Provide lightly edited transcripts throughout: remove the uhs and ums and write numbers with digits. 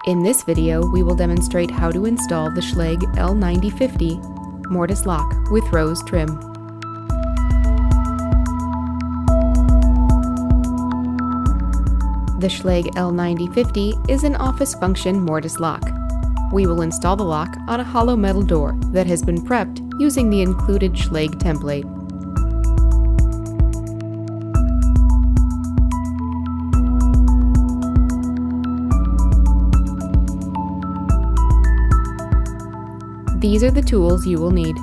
In this video, we will demonstrate how to install the Schlage L9050 Mortise Lock with rose trim. The Schlage L9050 is an office function mortise lock. We will install the lock on a hollow metal door that has been prepped using the included Schlage template. These are the tools you will need.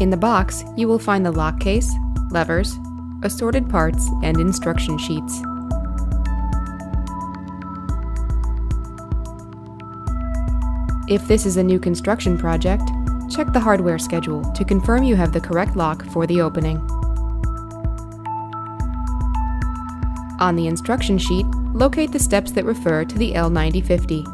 In the box, you will find the lock case, levers, assorted parts, and instruction sheets. If this is a new construction project, check the hardware schedule to confirm you have the correct lock for the opening. On the instruction sheet, locate the steps that refer to the L9050.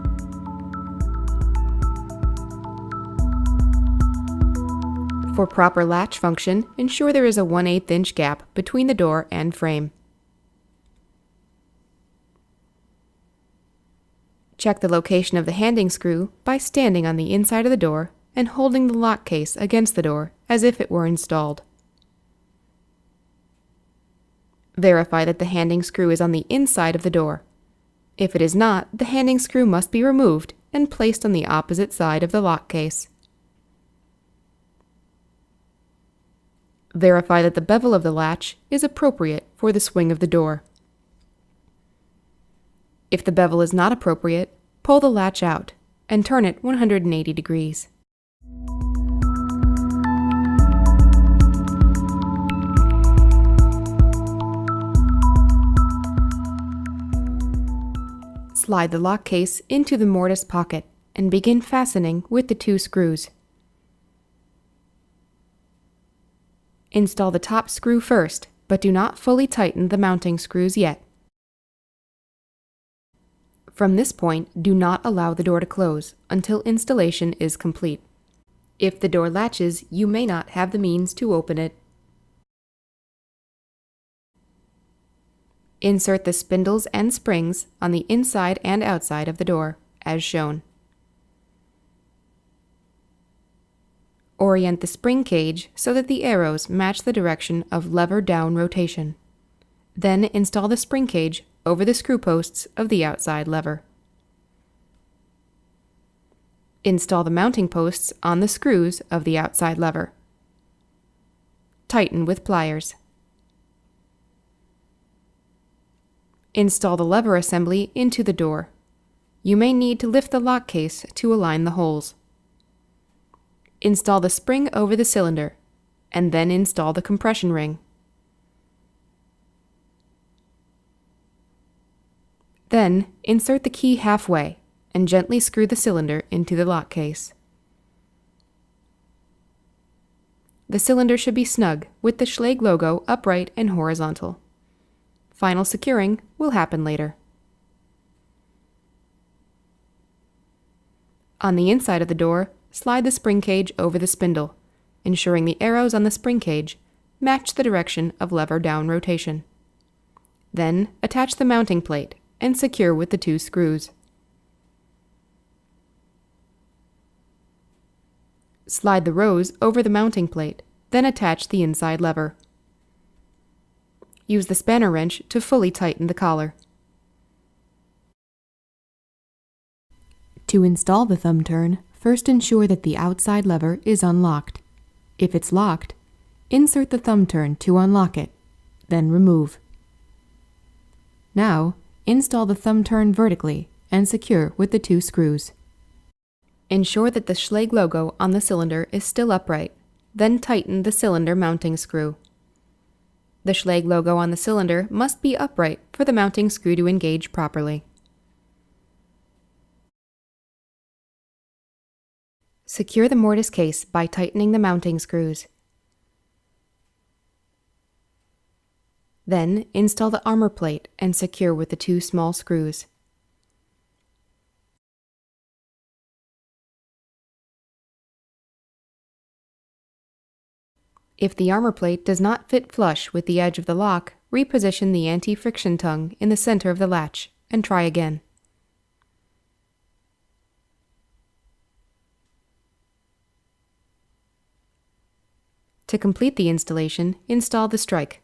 For proper latch function, ensure there is a 1/8 inch gap between the door and frame. Check the location of the handing screw by standing on the inside of the door and holding the lock case against the door as if it were installed. Verify that the handing screw is on the inside of the door. If it is not, the handing screw must be removed and placed on the opposite side of the lock case. Verify that the bevel of the latch is appropriate for the swing of the door. If the bevel is not appropriate, pull the latch out and turn it 180 degrees. Slide the lock case into the mortise pocket and begin fastening with the 2 screws. Install the top screw first, but do not fully tighten the mounting screws yet. From this point, do not allow the door to close until installation is complete. If the door latches, you may not have the means to open it. Insert the spindles and springs on the inside and outside of the door, as shown. Orient the spring cage so that the arrows match the direction of lever down rotation. Then install the spring cage over the screw posts of the outside lever. Install the mounting posts on the screws of the outside lever. Tighten with pliers. Install the lever assembly into the door. You may need to lift the lock case to align the holes. Install the spring over the cylinder, and then install the compression ring. Then, insert the key halfway and gently screw the cylinder into the lock case. The cylinder should be snug with the Schlage logo upright and horizontal. Final securing will happen later. On the inside of the door, slide the spring cage over the spindle, ensuring the arrows on the spring cage match the direction of lever down rotation. Then, attach the mounting plate and secure with the 2 screws. Slide the rose over the mounting plate, then attach the inside lever. Use the spanner wrench to fully tighten the collar. To install the thumb turn, first ensure that the outside lever is unlocked. If it's locked, insert the thumb turn to unlock it, then remove. Now, install the thumb turn vertically and secure with the 2 screws. Ensure that the Schlage logo on the cylinder is still upright, then tighten the cylinder mounting screw. The Schlage logo on the cylinder must be upright for the mounting screw to engage properly. Secure the mortise case by tightening the mounting screws. Then, install the armor plate and secure with the 2 small screws. If the armor plate does not fit flush with the edge of the lock, reposition the anti-friction tongue in the center of the latch and try again. To complete the installation, install the strike.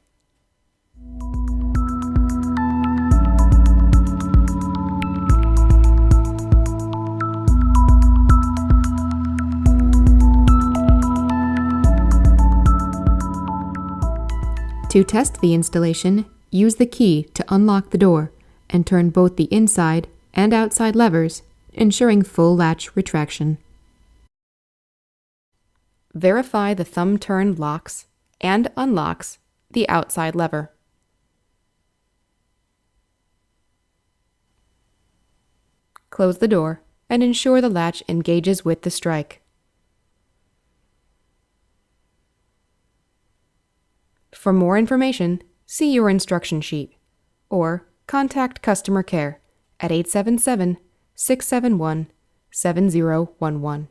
To test the installation, use the key to unlock the door and turn both the inside and outside levers, ensuring full latch retraction. Verify the thumb turn locks and unlocks the outside lever. Close the door and ensure the latch engages with the strike. For more information, see your instruction sheet or contact customer care at 877-671-7011.